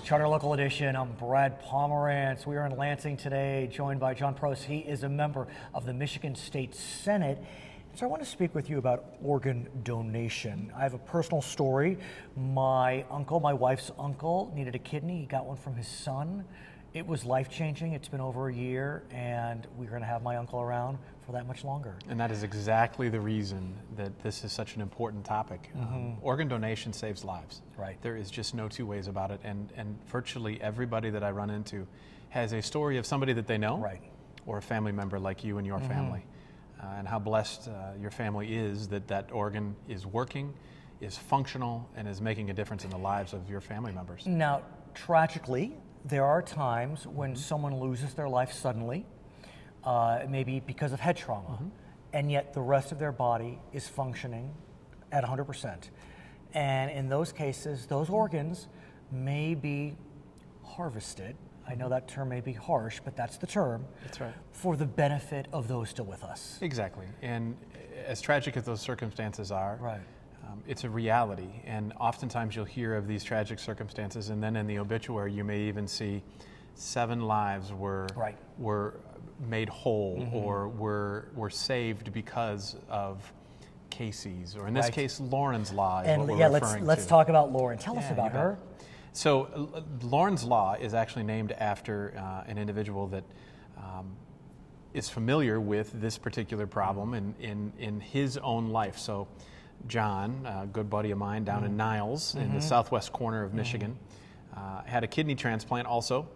Charter Local Edition. I'm Brad Pomerantz. We are in Lansing today, joined by John Prost. He is a member of the Michigan State Senate. So I want to speak with you about organ donation. I have a personal story. My uncle, my wife's uncle, needed a kidney. He got one from his son. It was life-changing. It's been over a year, and we're going to have my uncle around for that much longer. And that is exactly the reason that this is such an important topic. Organ donation saves lives. Right. There is just no two ways about it. And virtually everybody that I run into has a story of somebody that they know, Right. or a family member like you and your family. And how blessed your family is that that organ is working, is functional, and is making a difference in the lives of your family members. Now, tragically, there are times when someone loses their life suddenly, maybe because of head trauma, and yet the rest of their body is functioning at 100%. And in those cases, those organs may be harvested. I know that term may be harsh, but that's the term. That's right. For the benefit of those still with us. Exactly. And as tragic as those circumstances are, Right. it's a reality. And oftentimes you'll hear of these tragic circumstances, and then in the obituary you may even see 7 lives were made whole or were saved because of Casey's, or in this case, Lauren's Law is And what we're yeah, referring let's to. talk about Lauren. Tell us Yeah, about you bet. her. So Lauren's Law is actually named after an individual that is familiar with this particular problem in his own life. So John, a good buddy of mine down in Niles in the southwest corner of Michigan, had a kidney transplant also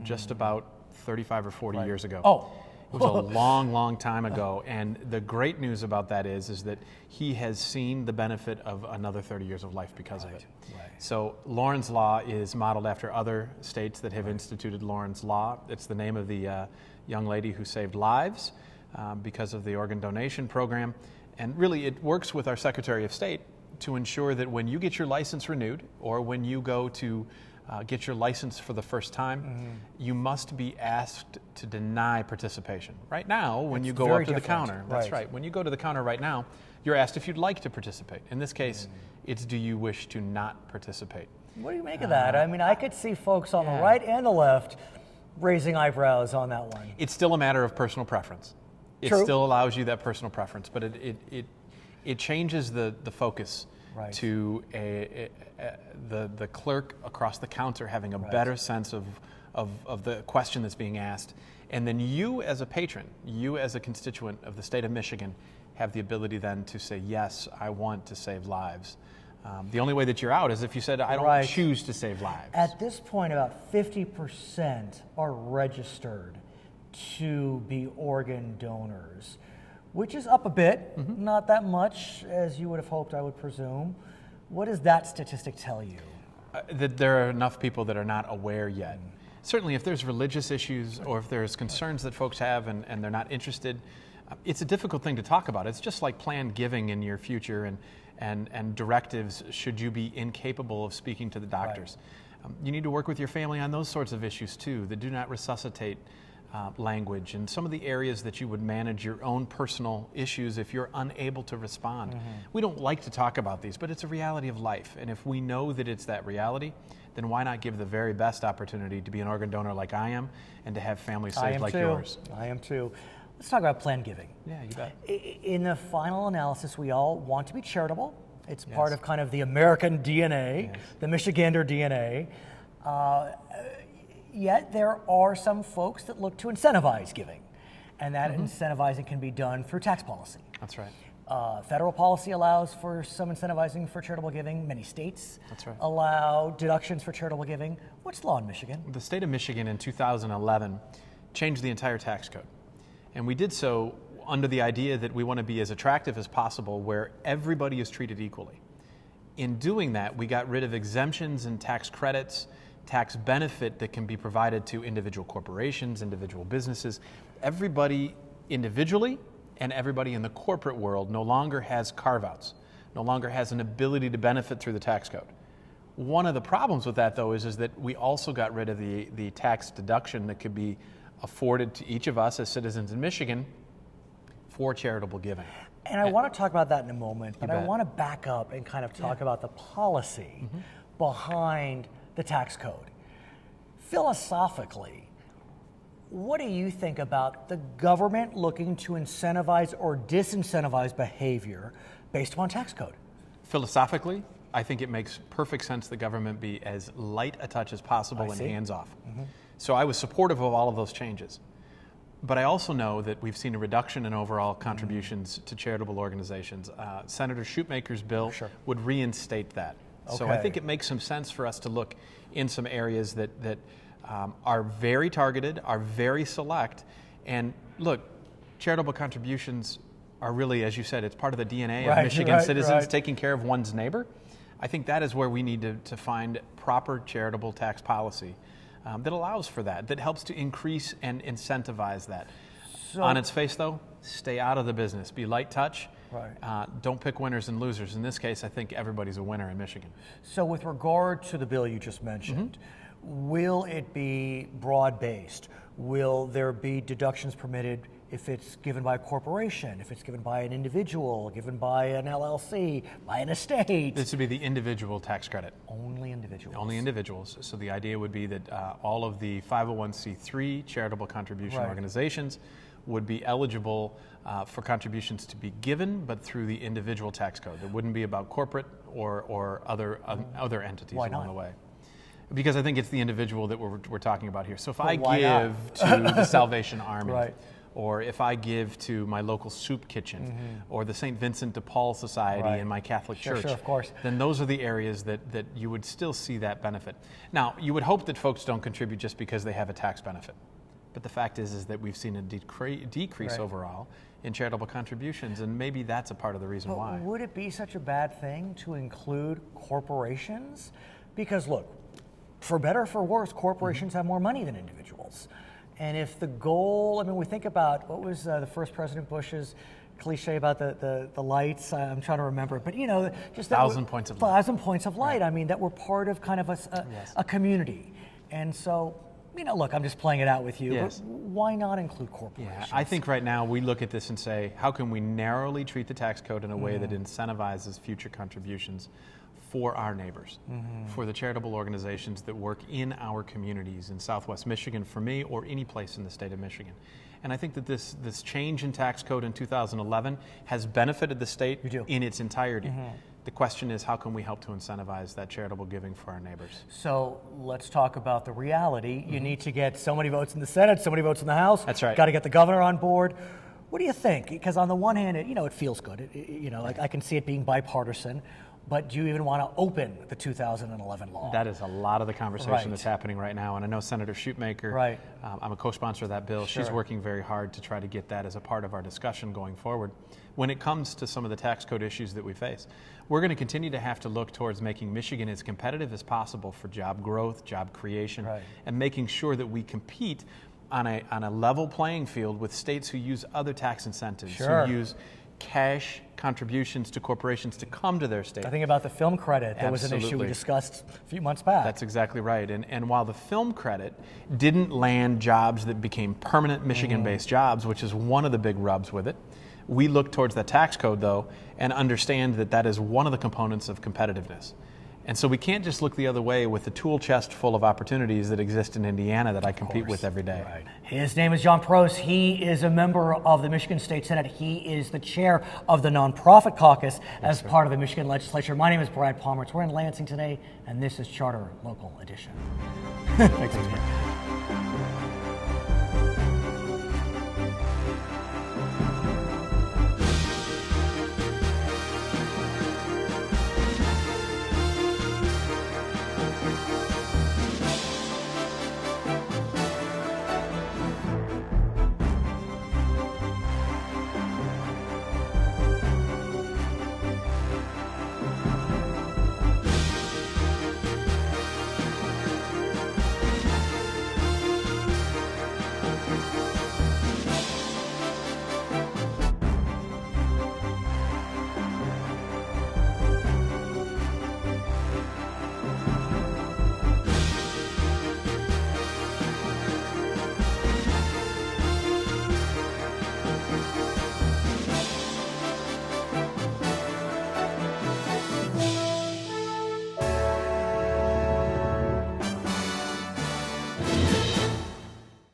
just about 35 or 40 years ago. Oh. It was a long, long time ago, and the great news about that is that he has seen the benefit of another 30 years of life because of it. Right. So Lauren's Law is modeled after other states that have instituted Lauren's Law. It's the name of the young lady who saved lives because of the organ donation program, and really it works with our Secretary of State to ensure that when you get your license renewed, or when you go to get your license for the first time, you must be asked to deny participation. Right now, when you go up to the counter, that's right. When you go to the counter right now, you're asked if you'd like to participate. In this case, it's do you wish to not participate? What do you make of that? I mean, I could see folks on the right and the left raising eyebrows on that one. It's still a matter of personal preference. It True. still allows you that personal preference, but it changes the focus to the clerk across the counter having a better sense of the question that's being asked. And then you as a patron, you as a constituent of the state of Michigan, have the ability then to say, yes, I want to save lives. The only way that you're out is if you said, I don't choose to save lives. At this point, about 50% are registered to be organ donors, which is up a bit, not that much as you would have hoped, I would presume. What does that statistic tell you? That there are enough people that are not aware yet. Certainly if there's religious issues or if there's concerns that folks have and they're not interested, it's a difficult thing to talk about. It's just like planned giving in your future and directives should you be incapable of speaking to the doctors. You need to work with your family on those sorts of issues too, that do not resuscitate language and some of the areas that you would manage your own personal issues if you're unable to respond. We don't like to talk about these, but it's a reality of life. And if we know that it's that reality, then why not give the very best opportunity to be an organ donor like I am and to have families saved like yours? I am too. Let's talk about planned giving. Yeah, you bet. In the final analysis, we all want to be charitable. It's part of kind of the American DNA, the Michigander DNA. Yet there are some folks that look to incentivize giving, and that incentivizing can be done through tax policy. That's right. Federal policy allows for some incentivizing for charitable giving. Many states allow deductions for charitable giving. What's the law in Michigan? The state of Michigan in 2011 changed the entire tax code. And we did so under the idea that we want to be as attractive as possible where everybody is treated equally. In doing that, we got rid of exemptions and tax credits, tax benefit that can be provided to individual corporations, individual businesses. Everybody individually and everybody in the corporate world no longer has carve-outs, no longer has an ability to benefit through the tax code. One of the problems with that, though, is that we also got rid of the tax deduction that could be afforded to each of us as citizens in Michigan for charitable giving. And I want to talk about that in a moment, but I want to back up and kind of talk about the policy behind the tax code. Philosophically, what do you think about the government looking to incentivize or disincentivize behavior based upon tax code? Philosophically, I think it makes perfect sense the government be as light a touch as possible and hands-off. So I was supportive of all of those changes. But I also know that we've seen a reduction in overall contributions to charitable organizations. Senator Shoemaker's bill would reinstate that. So I think it makes some sense for us to look in some areas that are very targeted, are very select. And look, charitable contributions are really, as you said, it's part of the DNA of Michigan citizens, taking care of one's neighbor. I think that is where we need to find proper charitable tax policy that allows for that, that helps to increase and incentivize that. So, on its face, though, stay out of the business. Be light touch. Don't pick winners and losers. In this case, I think everybody's a winner in Michigan. So with regard to the bill you just mentioned, will it be broad-based? Will there be deductions permitted if it's given by a corporation, if it's given by an individual, given by an LLC, by an estate? This would be the individual tax credit. Only individuals? Only individuals. So the idea would be that all of the 501c3 charitable contribution organizations would be eligible for contributions to be given, but through the individual tax code. It wouldn't be about corporate or other entities along the way. Because I think it's the individual that we're talking about here. So if I give to the Salvation Army, or if I give to my local soup kitchen, or the St. Vincent de Paul Society in my Catholic church, then those are the areas that you would still see that benefit. Now, you would hope that folks don't contribute just because they have a tax benefit. But the fact is that we've seen a decrease overall in charitable contributions, and maybe that's a part of the reason why. Would it be such a bad thing to include corporations? Because look, for better or for worse, corporations have more money than individuals. And if the goal, I mean, we think about, what was the first President Bush's cliche about the lights? I'm trying to remember it, but you know, just that 1,000 points of light. 1,000 points of light. I mean, that we're part of kind of a community. And so, you know, look, I'm just playing it out with you, but why not include corporations? I think right now we look at this and say, how can we narrowly treat the tax code in a way that incentivizes future contributions for our neighbors, for the charitable organizations that work in our communities in Southwest Michigan, for me, or any place in the state of Michigan. And I think that this change in tax code in 2011 has benefited the state in its entirety. The question is, how can we help to incentivize that charitable giving for our neighbors? So let's talk about the reality. You need to get so many votes in the Senate, so many votes in the House. That's right. Got to get the governor on board. What do you think? Because on the one hand, it feels good. I can see it being bipartisan. But do you even want to open the 2011 law? That is a lot of the conversation that's happening right now. And I know Senator Shoemaker, I'm a co-sponsor of that bill. She's working very hard to try to get that as a part of our discussion going forward. When it comes to some of the tax code issues that we face, we're going to continue to have to look towards making Michigan as competitive as possible for job growth, job creation, and making sure that we compete on a level playing field with states who use other tax incentives, who use cash contributions to corporations to come to their state. I think about the film credit. That was an issue we discussed a few months back. That's exactly right. And while the film credit didn't land jobs that became permanent Michigan-based jobs, which is one of the big rubs with it, we look towards the tax code, though, and understand that that is one of the components of competitiveness. And so we can't just look the other way with the tool chest full of opportunities that exist in Indiana that I compete with every day. His name is John Prost. He is a member of the Michigan State Senate. He is the chair of the Nonprofit Caucus as part of the Michigan Legislature. My name is Brad Palmer. We're in Lansing today, and this is Charter Local Edition. Thanks,